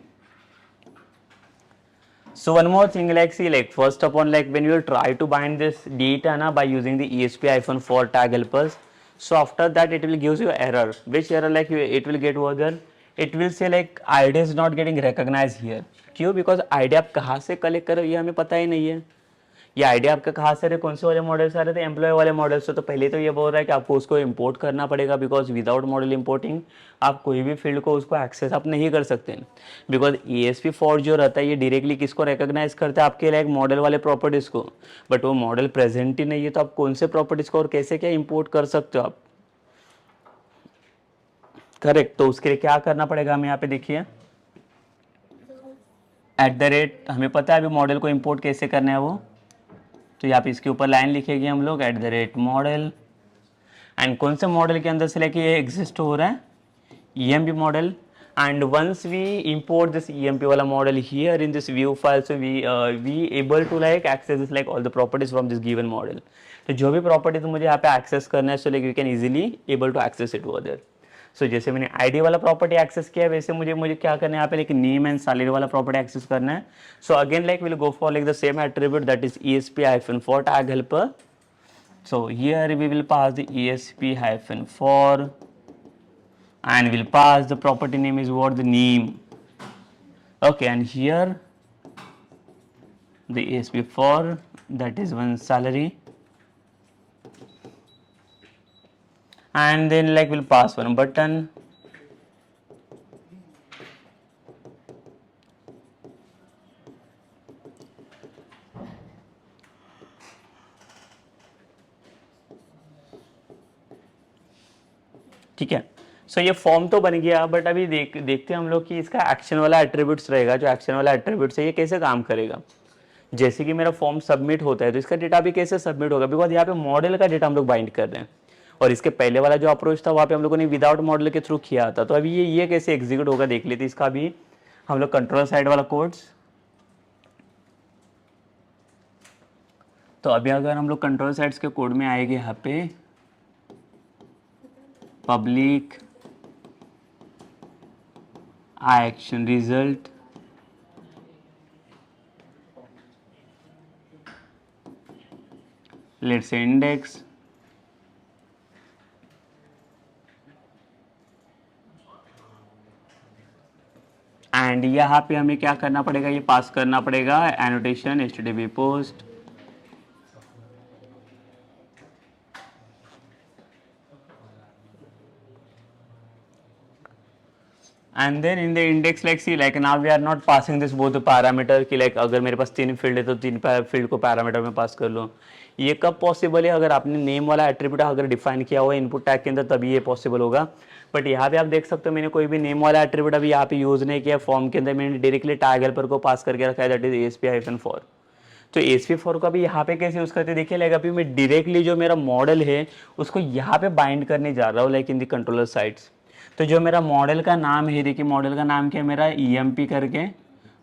So one more thing, like see, like first upon, like when you will try to bind this data na by using the ESP-4 tag helpers, so after that it will gives you error. Which error like it will get over there? It will say like ID is not getting recognized here. क्यों? Because ID आप कहाँ से collect करो ये हमें पता ही नहीं है. ये आइडिया आपका कहाँ से रहे, कौन से वाले मॉडल से आ रहे थे? एम्प्लॉय वाले मॉडल से. तो पहले तो ये बोल रहा है कि आपको उसको इंपोर्ट करना पड़ेगा, बिकॉज विदाउट मॉडल इंपोर्टिंग आप कोई भी फील्ड को उसको एक्सेस आप नहीं कर सकते. बिकॉज ESP-4 जो रहता है ये डायरेक्टली किसको रिकॉग्नाइज करता है? आपके लाइक मॉडल वाले प्रॉपर्टीज को. बट वो मॉडल प्रेजेंट ही नहीं है, तो आप कौन से प्रॉपर्टीज को और कैसे क्या इंपोर्ट कर सकते हो आप? करेक्ट. तो उसके लिए क्या करना पड़ेगा हमें? यहाँ पे देखिए @ हमें पता है अभी मॉडल को इंपोर्ट कैसे करना है वो. तो यहाँ पे इसके ऊपर लाइन लिखेंगे हम लोग @model. एंड कौन से मॉडल के अंदर से लेके ये एग्जिस्ट हो रहा है? EMP model. And once we import this EMP वाला model here in this view file, so we able to like access this like all the properties from this given model. तो जो भी प्रॉपर्टीज मुझे यहाँ पे एक्सेस करना है, so like we can easily able to access it over there. So जैसे मैंने आईडी वाला प्रॉपर्टी एक्सेस किया है, वैसे मुझे क्या करना है यहाँ पे, लाइक नेम एंड सैलरी वाला प्रॉपर्टी एक्सेस करना है. So again like will go for like the same attribute, that is ESP-4 tag helper. So here we will pass the ESP-4 and we'll pass the property name is what? The name. Okay, and here the ESP-4, that is one salary, and then like we'll pass one button. ठीक है. सो ये form तो बन गया, but अभी देखते हैं हम लोग कि इसका एक्शन वाला एट्रीब्यूट्स रहेगा. जो एक्शन वाला एट्रीब्यूट्स है ये कैसे काम करेगा. जैसे कि मेरा फॉर्म सबमिट होता है तो इसका डेटा भी कैसे सबमिट होगा, बिकॉज यहाँ पे मॉडल का डेटा हम लोग बाइंड कर रहे हैं. और इसके पहले वाला जो अप्रोच था वहाँ पे हम लोगों ने विदाउट मॉडल के थ्रू किया था. तो अभी ये कैसे एग्जीक्यूट होगा देख लेते इसका भी हम लोग कंट्रोल साइड वाला कोड्स. तो अभी अगर हम लोग कंट्रोल साइड्स के कोड में आएंगे यहाँ पे public action result let's say index and यहाँ पे हमें क्या करना पड़ेगा, ये पास करना पड़ेगा annotation HTTP post. And then in the index like see like now we are not passing this both parameter कि लाइक अगर मेरे पास 3 फील्ड है तो 3 फील्ड को पैरामीटर में पास कर लो. ये कब पॉसिबल है? अगर आपने नेम वाला एट्रीब्यूट अगर डिफाइन किया हुआ है इनपुट टैग के अंदर तभी ये पॉसिबल होगा. बट यहाँ पे आप देख सकते हो मैंने कोई भी नेम वाला एट्रीब्यूट अभी यहाँ पे यूज नहीं किया. फॉर्म के अंदर मैंने डायरेक्टली टैग हेल्पर को पास करके रखा है, दैट इज ESP-4. तो ESP-4 को अभी यहाँ पे कैसे यूज करते देखिए. लाइक अभी मैं डायरेक्टली जो मेरा मॉडल है उसको यहाँ पे बाइंड करने जा रहा हूँ like in the controller sides. तो जो मेरा मॉडल का नाम है, देखिए मॉडल का नाम क्या है मेरा EMP करके,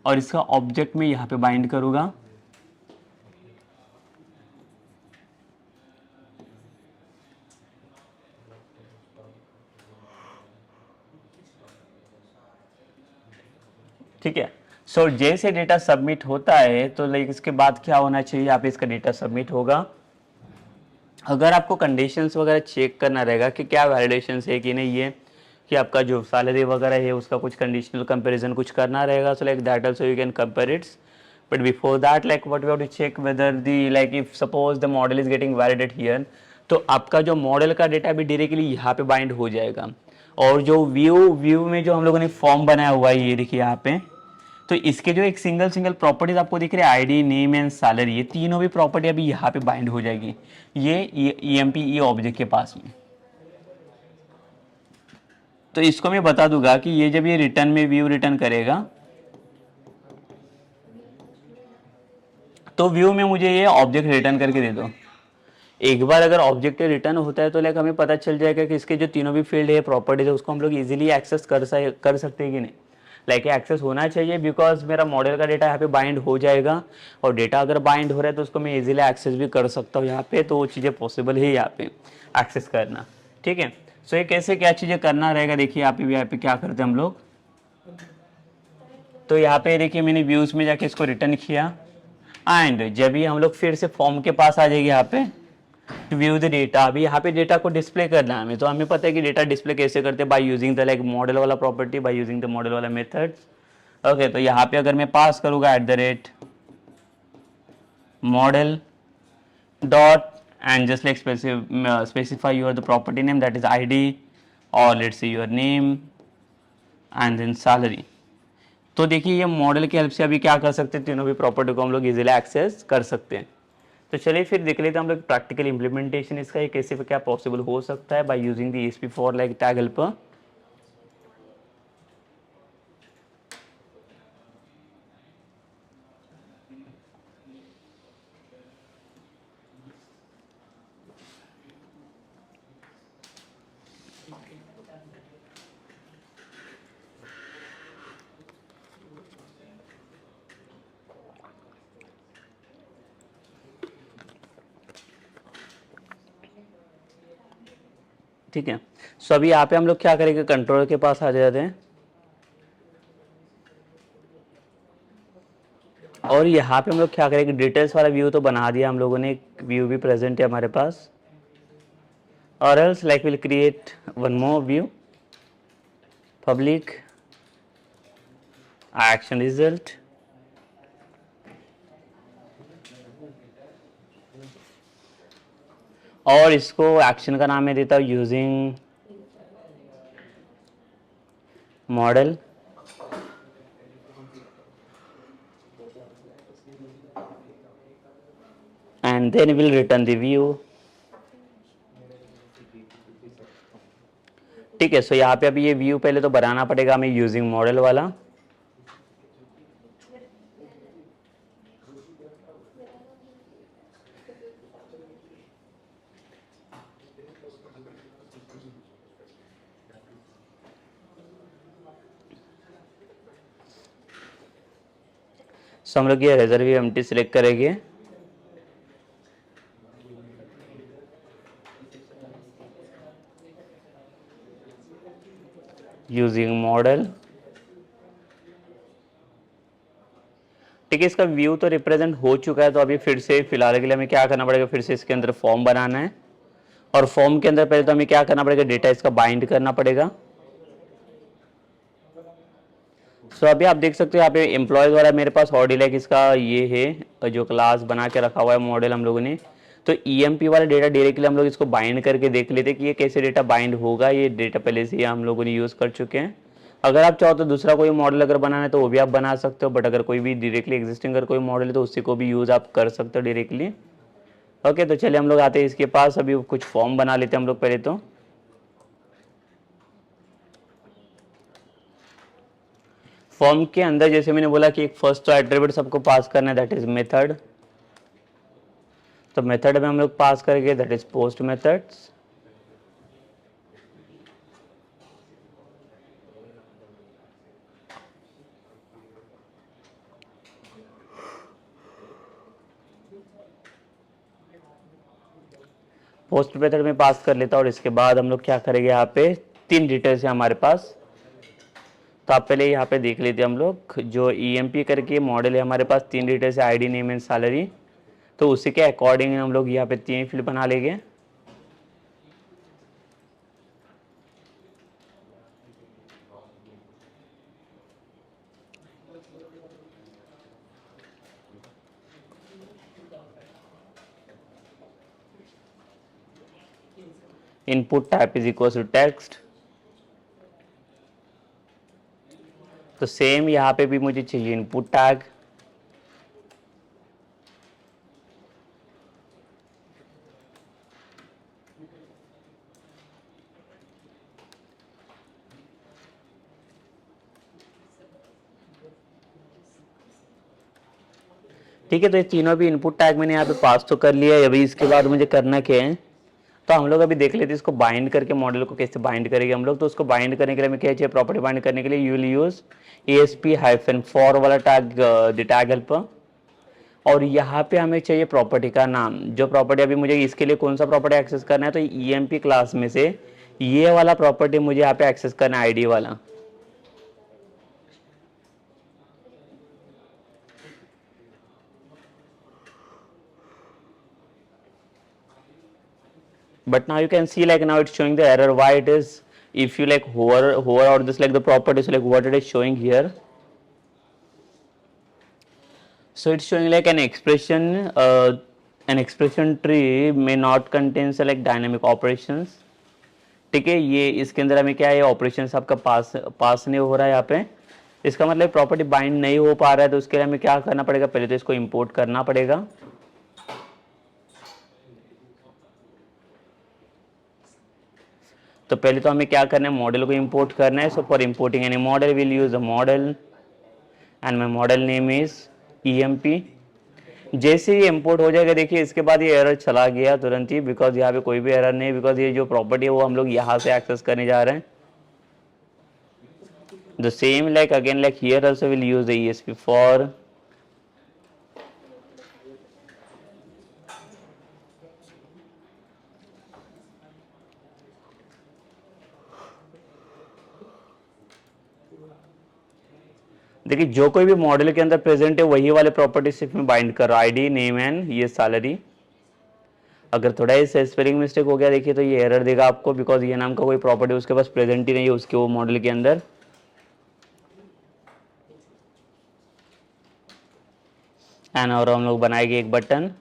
और इसका ऑब्जेक्ट में यहाँ पे बाइंड करूँगा. ठीक है. सो जैसे डेटा सबमिट होता है तो लाइक इसके बाद क्या होना चाहिए, यहाँ पे इसका डेटा सबमिट होगा. अगर आपको कंडीशंस वगैरह चेक करना रहेगा कि क्या वैलिडेशंस है कि नहीं है, कि आपका जो सैलरी वगैरह है उसका कुछ कंडीशनल कंपैरिजन कुछ करना रहेगा. So like that also you can compare it's. But before that like what we have to check whether the like if suppose the model is getting validate here, तो आपका जो मॉडल का data भी directly यहाँ पे bind हो जाएगा. और जो व्यू में जो हम लोगों ने फॉर्म बनाया हुआ है ये देखिए यहाँ पे, तो इसके जो एक सिंगल प्रॉपर्टीज आपको दिख रहे हैं आईडी, नेम एंड सैलरी, ये तीनों भी प्रॉपर्टी अभी यहाँ पे बाइंड हो जाएगी ये EMP ऑब्जेक्ट के पास में. तो इसको मैं बता दूंगा कि ये जब ये रिटर्न में व्यू रिटर्न करेगा तो व्यू में मुझे ये ऑब्जेक्ट रिटर्न करके दे दो. एक बार अगर ऑब्जेक्ट रिटर्न होता है तो लाइक हमें पता चल जाएगा कि इसके जो तीनों भी फील्ड है प्रॉपर्टीज है उसको हम लोग इजीली एक्सेस कर सकते हैं कि नहीं. लाइक एक्सेस होना चाहिए बिकॉज मेरा मॉडल का डेटा यहाँ पे बाइंड हो जाएगा, और डेटा अगर बाइंड हो रहा है तो उसको मैं इजीली एक्सेस भी कर सकता हूँ यहाँ पे. तो वो चीज़ें पॉसिबल है यहाँ पे एक्सेस करना. ठीक है. सो ये कैसे क्या चीज़ें करना रहेगा देखिए यहाँ पे क्या करते हैं हम लोग. तो यहाँ पे देखिए मैंने व्यूज में जाके इसको रिटर्न किया, एंड जब भी हम लोग फिर से फॉर्म के पास आ जाएगी यहाँ पे व्यू द डेटा, अभी यहाँ पे डेटा को डिस्प्ले करना है हमें, तो हमें पता है कि डेटा डिस्प्ले कैसे करते हैं, by using the like model वाला property, by using the model वाला मेथड। ओके, तो यहाँ पे अगर मैं पास करूँगा @model dot and just like specify your the property name, that is id, or let's say your name and then salary। तो देखिए ये मॉडल की हेल्प से अभी क्या कर सकते हैं, तीनों भी प्रॉपर्टी को हम लोग इजीली एक्सेस कर सकते हैं। तो चलिए फिर देख लेते हैं हम लोग प्रैक्टिकल इंप्लीमेंटेशन इसका, ये कैसे क्या पॉसिबल हो सकता है bye using the ESP4 like tag helper. ठीक है, सो अभी यहाँ पे हम लोग क्या करेंगे, कंट्रोलर के पास आ जाते हैं, और यहाँ पे हम लोग क्या करेंगे, डिटेल्स वाला व्यू तो बना दिया हम लोगों ने, एक व्यू भी प्रेजेंट है हमारे पास, और else like will create one more view, public action result, और इसको एक्शन का नाम मैं देता हूँ using model, and then will return the view. ठीक है, सो यहाँ पे अभी ये व्यू पहले तो बनाना पड़ेगा हमें यूजिंग मॉडल वाला, सो हम लोग ये रिजर्व एम्प्टी सिलेक्ट करेंगे, यूजिंग मॉडल। ठीक है, इसका व्यू तो रिप्रेजेंट हो चुका है, तो अभी फिर से फिलहाल के लिए हमें क्या करना पड़ेगा, फिर से इसके अंदर फॉर्म बनाना है, और फॉर्म के अंदर पहले तो हमें क्या करना पड़ेगा, डेटा इसका बाइंड करना पड़ेगा। सो अभी आप देख सकते हो यहाँ पे एम्प्लॉय द्वारा मेरे पास ऑडी लाइक इसका ये है जो क्लास बना के रखा हुआ है मॉडल हम लोगों ने, तो EMP वाला डेटा डायरेक्टली हम लोग इसको बाइंड करके देख लेते हैं कि ये कैसे डेटा बाइंड होगा, ये डेटा पहले से हम लोगों ने यूज़ कर चुके हैं। अगर आप चाहो तो दूसरा कोई मॉडल अगर बनाना है तो वो भी आप बना सकते हो, बट अगर कोई भी डायरेक्टली एग्जिस्टिंग अगर कोई मॉडल है तो उसी को भी यूज़ आप कर सकते हो डायरेक्टली। ओके, तो चलिए हम लोग आते हैं इसके पास, अभी कुछ फॉर्म बना लेते हैं हम लोग पहले तो। फॉर्म के अंदर जैसे मैंने बोला कि एक फर्स्ट तो एट्रीब्यूट सबको पास करना है, दैट इज मेथड, तो मेथड में हम लोग पास करेंगे that is post methods, post method में पास कर लेता हूँ, और इसके बाद हम लोग क्या करेंगे, यहाँ पे 3 डिटेल्स है हमारे पास, तो आप पहले यहाँ पे देख लेते हैं हम लोग, जो EMP करके मॉडल है हमारे पास 3 डिटेल्स है, ID, नेम एंड सैलरी, तो उसी के अकॉर्डिंग हम लोग यहाँ पे 3 फील्ड बना लेंगे। Input type is equal to text, तो सेम यहाँ पे भी मुझे चाहिए इनपुट टैग, ठीक है। तो ये तीनों भी इनपुट टैग मैंने यहाँ पे पास तो कर लिया है, अभी इसके बाद मुझे करना क्या है, तो हम लोग अभी देख लेते हैं इसको बाइंड करके मॉडल को कैसे बाइंड करेंगे हम लोग। तो उसको बाइंड करने के लिए हमें क्या चाहिए, प्रॉपर्टी बाइंड करने के लिए यू विल यूज ESP-for वाला टैग, द टैग हेल्पर, और यहाँ पे हमें चाहिए प्रॉपर्टी का नाम, जो प्रॉपर्टी अभी मुझे इसके लिए कौन सा प्रॉपर्टी एक्सेस करना है, तो EMP क्लास में से ये वाला प्रॉपर्टी मुझे यहाँ पे एक्सेस करना है, ID वाला। but now you can see like now it's showing the error. Why it is? If you like hover out this like the properties, like what it is showing here. So it's showing like an expression tree may not contain say like dynamic operations. ठीक है, ये इसके अंदर हमें क्या है, operations आपका पास नहीं हो रहा है यहाँ पे, इसका मतलब प्रॉपर्टी बाइंड नहीं हो पा रहा है, तो उसके लिए हमें क्या करना पड़ेगा, पहले तो इसको इंपोर्ट करना पड़ेगा। तो पहले तो हमें क्या करना है, मॉडल को इंपोर्ट करना है। So for importing any model will use a model and my model name is EMP. जैसे ही इंपोर्ट हो जाएगा, देखिए इसके बाद ये एरर चला गया तुरंत ही, बिकॉज यहाँ पे कोई भी एरर नहीं, बिकॉज ये जो प्रॉपर्टी है वो हम लोग यहाँ से एक्सेस करने जा रहे हैं। The same like again like here also will use the ESP for देखिए जो कोई भी मॉडल के अंदर प्रेजेंट है वही वाले प्रॉपर्टी सिर्फ में बाइंड कर रहा, आईडी, नेम एंड ये सैलरी। अगर थोड़ा ही स्पेलिंग मिस्टेक हो गया देखिए तो ये एरर देगा आपको, बिकॉज ये नाम का कोई प्रॉपर्टी उसके पास प्रेजेंट ही नहीं है उसके वो मॉडल के अंदर। एंड और हम लोग बनाएंगे एक बटन,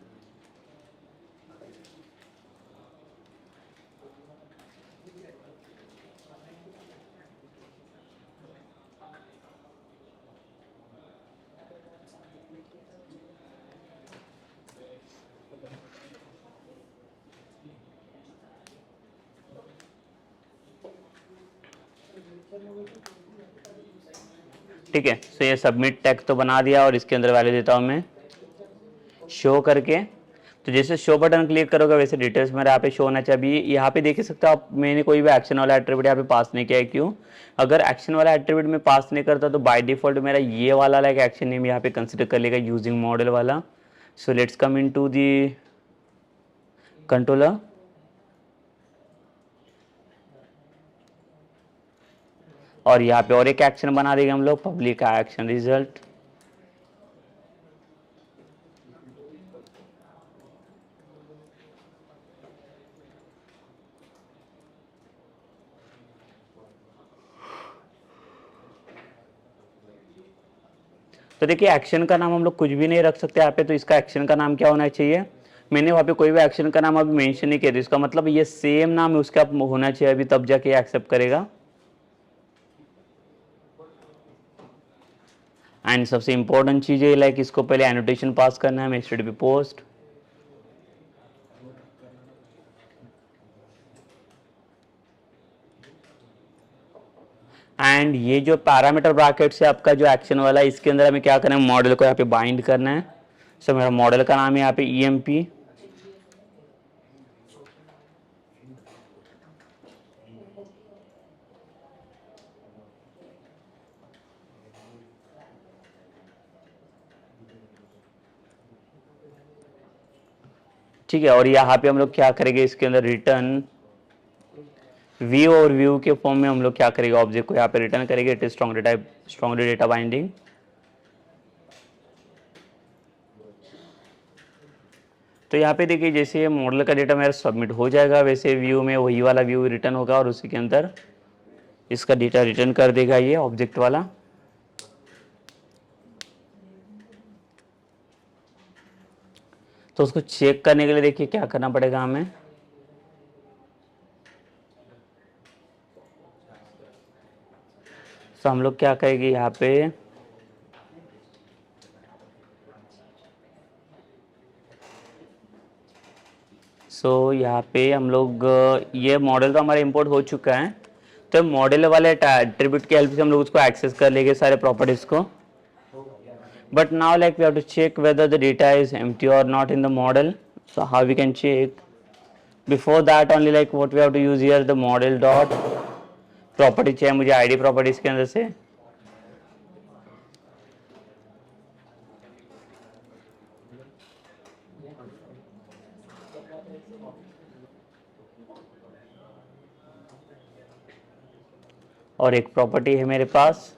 ठीक है। सो ये सबमिट टैग तो बना दिया और इसके अंदर वैल्यू देता हूँ मैं शो करके। तो जैसे शो बटन क्लिक करोगे वैसे डिटेल्स मेरे यहाँ पे शो होना चाहिए। अभी यहाँ पे देख सकते हो आप, मैंने कोई भी एक्शन वाला एट्रीब्यूट यहाँ पे पास नहीं किया है। क्यों? अगर एक्शन वाला एट्रीब्यूट में पास नहीं करता तो बाय डिफॉल्ट मेरा ये वाला लाइक एक्शन नेम यहाँ पे कंसिडर कर लेगा यूजिंग मॉडल वाला। So let's come into the controller और यहाँ पे और एक एक्शन बना देंगे हम लोग, पब्लिक एक्शन रिजल्ट। तो देखिए एक्शन का नाम हम लोग कुछ भी नहीं रख सकते यहाँ पे, तो इसका एक्शन का नाम क्या होना चाहिए, मैंने वहाँ पे कोई भी एक्शन का नाम अभी मेंशन नहीं किया, तो इसका मतलब ये सेम नाम उसका होना चाहिए अभी, तब जाके एक्सेप्ट करेगा। एंड सबसे इंपॉर्टेंट चीज है लाइक इसको पहले एनोटेशन पास करना है, HTTP पोस्ट एंड ये जो पैरामीटर ब्रैकेट से आपका जो एक्शन वाला है इसके अंदर हमें क्या करना है, मॉडल को यहाँ पे बाइंड करना है। सो मेरा मॉडल का नाम है यहाँ पे EMP ठीक है। और यहाँ पे हम लोग क्या करेंगे, इसके अंदर रिटर्न व्यू और व्यू के फॉर्म में हम लोग क्या करेंगे, ऑब्जेक्ट को यहाँ पे रिटर्न करेंगे, it is strongly data binding. तो यहाँ पे देखिए जैसे ये मॉडल का डेटा मेरा सबमिट हो जाएगा वैसे व्यू में वही वाला व्यू रिटर्न होगा और उसी के अंदर इसका डेटा रिटर्न कर देगा ये ऑब्जेक्ट वाला। तो उसको चेक करने के लिए देखिए क्या करना पड़ेगा हमें, तो हम लोग क्या करेंगे यहाँ पे, यहाँ पे हम लोग ये मॉडल तो हमारा इंपोर्ट हो चुका है, तो मॉडल वाले एट्रीब्यूट की हेल्प से हम लोग उसको एक्सेस कर लेंगे सारे प्रॉपर्टीज को। But now like we have to check whether the data is empty or not in the model. So how we can check? Before that only like what we have to use here, the model dot property चाहिए मुझे ID properties के अंदर से, और एक property है मेरे पास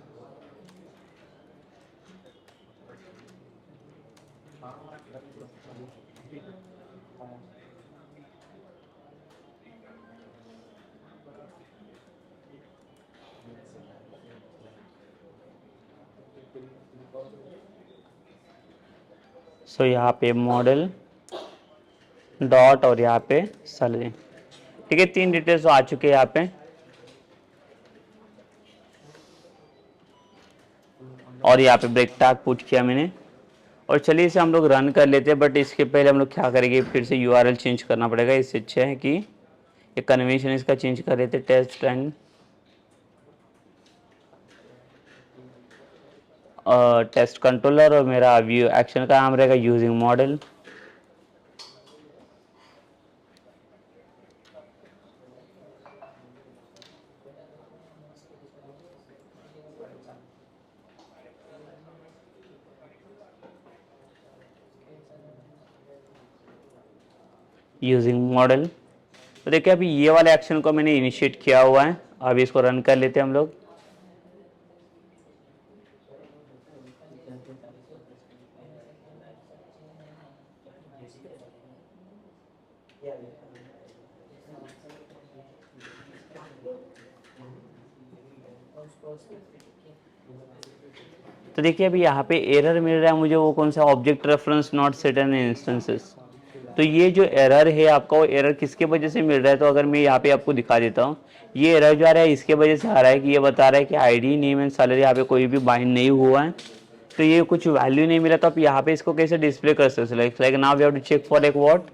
सो यहाँ पे मॉडल डॉट और यहाँ पे सैलरी। ठीक है, 3 डिटेल्स तो आ चुके हैं यहाँ पे। और यहाँ पे ब्रेक टैग पुट किया मैंने। और चलिए इसे हम लोग रन कर लेते हैं, बट इसके पहले हम लोग क्या करेंगे, फिर से यूआरएल चेंज करना पड़ेगा। इससे अच्छा है कि ये कन्वेंशन इसका चेंज कर लेते, टेस्ट एंड टेस्ट कंट्रोलर, और मेरा व्यू एक्शन का नाम रहेगा यूजिंग मॉडल। Using model. तो देखिए अभी ये वाले एक्शन को मैंने इनिशिएट किया हुआ है। अभी इसको रन कर लेते हैं हम लोग। तो देखिए अभी यहाँ पे एरर मिल रहा है मुझे, वो कौन सा, object reference not set in instances. तो ये जो एरर है आपका, वो एरर किसके वजह से मिल रहा है, तो अगर मैं यहाँ पे आपको दिखा देता हूँ, ये एरर जो आ रहा है इसके वजह से आ रहा है कि ये बता रहा है कि आईडी नेम एंड सैलरी यहाँ पे कोई भी बाइंड नहीं हुआ है, तो ये कुछ वैल्यू नहीं मिला। तो आप यहाँ पे इसको कैसे डिस्प्ले कर सकते हो, like now we have to check for like what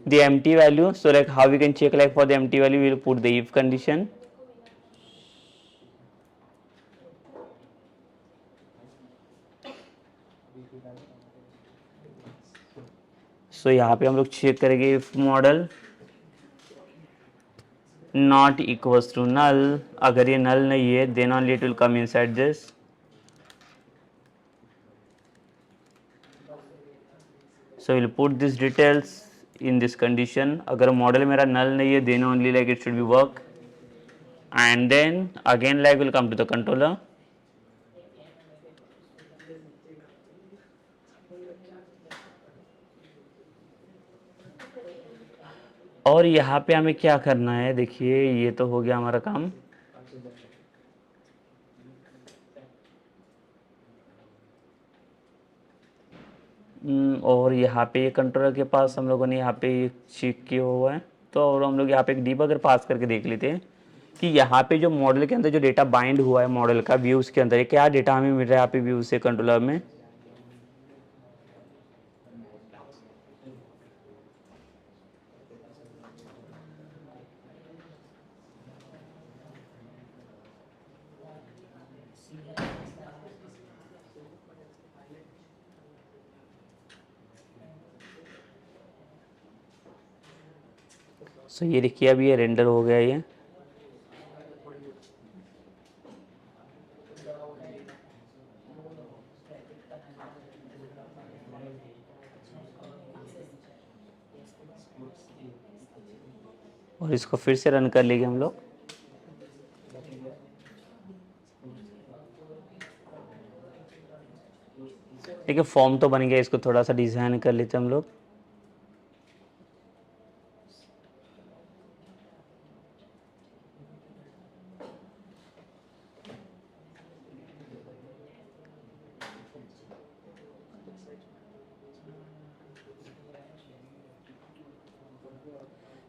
the empty value. So like how we can check like for the empty value, we will put the if condition. So यहाँ पे हम लोग check करेंगे if model not equals to null. अगर ये null नहीं है then only it will come inside this. So will put this details in this condition. अगर मॉडल मेरा नल नहीं है then only like it should be work, and then again like will come to the controller. और यहाँ पे हमें क्या करना है, देखिए ये तो हो गया हमारा काम। और यहाँ पे ये कंट्रोलर के पास हम लोगों ने यहाँ पे चेक किया हुआ है, तो और हम लोग यहाँ पे एक डीबगर पास करके देख लेते हैं कि यहाँ पे जो मॉडल के अंदर जो डेटा बाइंड हुआ है मॉडल का व्यूज़ के अंदर, क्या डेटा हमें मिल रहा है यहाँ पे व्यूज़ से कंट्रोलर में। सो ये देखिए अभी ये रेंडर हो गया ये। और इसको फिर से रन कर लेंगे हम लोग। देखिए फॉर्म तो बन गया, इसको थोड़ा सा डिज़ाइन कर लेते हैं हम लोग।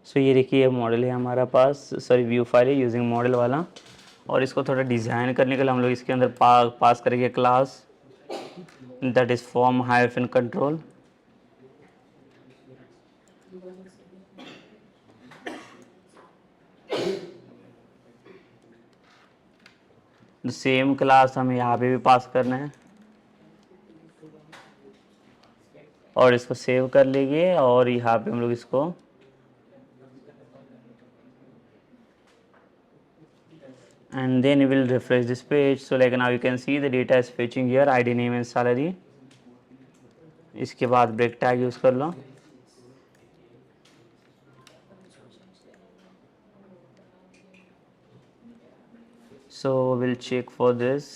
सो ये देखिए मॉडल है हमारा पास, सॉरी व्यू फाइल है यूजिंग मॉडल वाला। और इसको थोड़ा डिज़ाइन करने के लिए हम लोग इसके अंदर पास करेंगे class that is form hyphen control. Same class हमें यहाँ पे भी पास करना है, और इसको सेव कर लेंगे। और यहाँ पे हम लोग इसको and then we will refresh this page. So like now you can see the data is fetching here id name and salary. इसके बाद ब्रेक टैग यूज़ कर लो। So we'll check for this.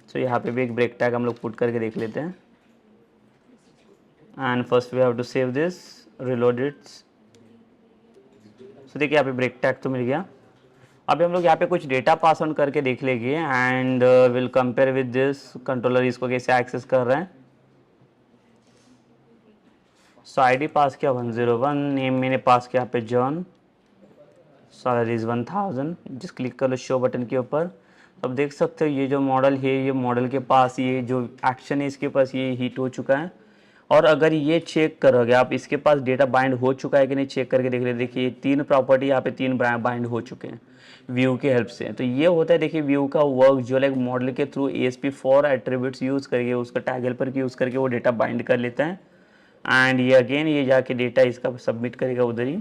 So यहाँ पे भी एक break tag हम लोग put करके देख लेते हैं। And first we have to save this, reload it. So देखिए यहाँ पे ब्रेक टैग तो मिल गया। अभी हम लोग यहाँ पे कुछ डेटा पास ऑन करके देख लेंगे and will compare with this controller इसको कैसे एक्सेस कर रहे हैं। सो आईडी पास किया 101, नेम मैंने पास किया यहाँ पे जॉन, सैलरी इज 1000। जिस क्लिक कर लो शो बटन के ऊपर, अब देख सकते हो ये जो मॉडल है, ये मॉडल के पास ये जो एक्शन है इसके पास ये हिट हो चुका है। और अगर ये चेक करोगे आप, इसके पास डेटा बाइंड हो चुका है कि नहीं चेक करके देख ले। देखिए 3 प्रॉपर्टी यहाँ पे 3 बाइंड हो चुके हैं व्यू के हेल्प से। तो ये होता है देखिए व्यू का वर्क जो लाइक मॉडल के थ्रू ASP4 एट्रीब्यूट्स यूज़ करके उसका टैग हेल्पर की यूज़ करके वो डेटा बाइंड कर लेता है एंड ये अगेन ये जाके डेटा इसका सबमिट करेगा उधर ही।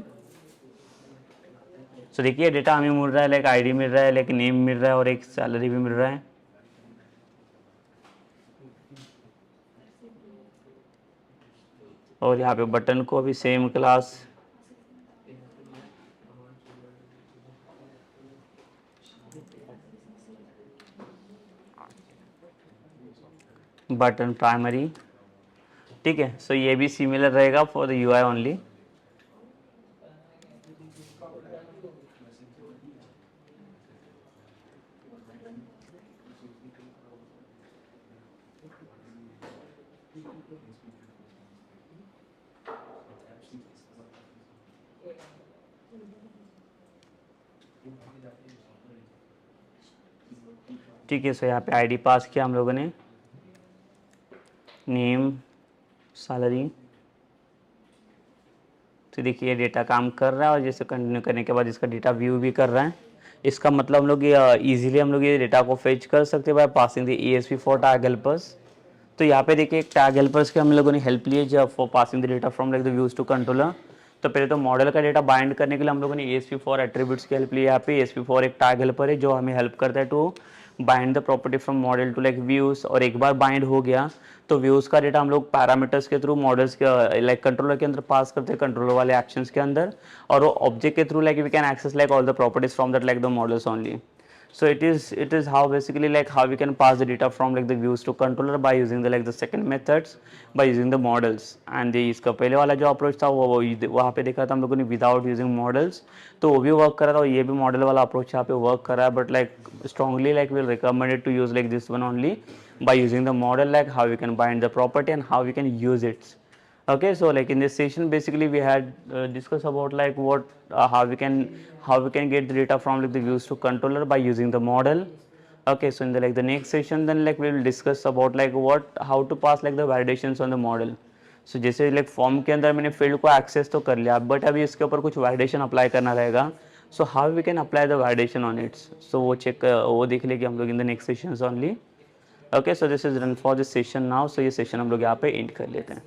सो देखिए डेटा हमें मिल रहा है, लाइक आईडी मिल रहा है, लाइक नेम मिल रहा है और एक सैलरी भी मिल रहा है। और यहाँ पे बटन को भी सेम क्लास बटन प्राइमरी, ठीक है। सो ये भी सिमिलर रहेगा फॉर द UI ओनली। ठीक है, सो यहाँ पे आईडी पास किया हम लोगों ने, नेम, सैलरी। तो देखिए डेटा काम कर रहा है और जैसे कंटिन्यू करने के बाद इसका डेटा व्यू भी कर रहा है। इसका मतलब हम लोग ये ईजिली हम लोग ये डेटा को फेच कर सकते हैं by passing the ASP4 tag helpers. तो यहाँ पे देखिए एक टैग हेल्पर्स के हम लोगों ने हेल्प ली है for passing the data from like the views to controller. तो पहले तो मॉडल का डेटा बाइंड करने के लिए हम लोगों ने ASP4 एट्रीब्यूट्स की हेल्प ली है। यहाँ पे ASP4 एक टैग हेल्पर है जो हमें हेल्प करता है to bind the property from model to like views. और एक बार बाइंड हो गया तो व्यूज का डेटा हम लोग पैरामीटर्स के थ्रू मॉडल्स के लाइक कंट्रोलर के अंदर पास करते हैं, कंट्रोलर वाले एक्शंस के अंदर। और वो ऑब्जेक्ट के through like we can access like all the properties from that like the models only. So it is how basically like how we can pass the data from like the views to controller by using the like the second methods by using the models। and इसका पहले वाला जो approach था वो वहाँ पे देखा था हम लोगों ने विदाउट यूजिंग मॉडल्स, तो वो भी वर्क करा था और ये भी मॉडल वाला अप्रोच यहाँ पे वर्क करा है। But like strongly like we'll recommend it to use like this one only by using the model, like how we can bind the property and how we can use it। Okay, so like in this session basically we had discussed about like what how we can get the data from like the views to controller by using the model। Okay, so in the like the next session then like we will discuss about like what how to pass like the validations on the model। so जैसे like form के अंदर मैंने field को access तो कर लिया but अभी इसके ऊपर कुछ वैलिडेशन अप्लाई करना रहेगा। So how we can apply the validation on it's, so वो देख लेंगे हम लोग in the next sessions only. Okay, so this is run for this session now. So ये सेशन हम लोग यहाँ पे एंड कर लेते हैं।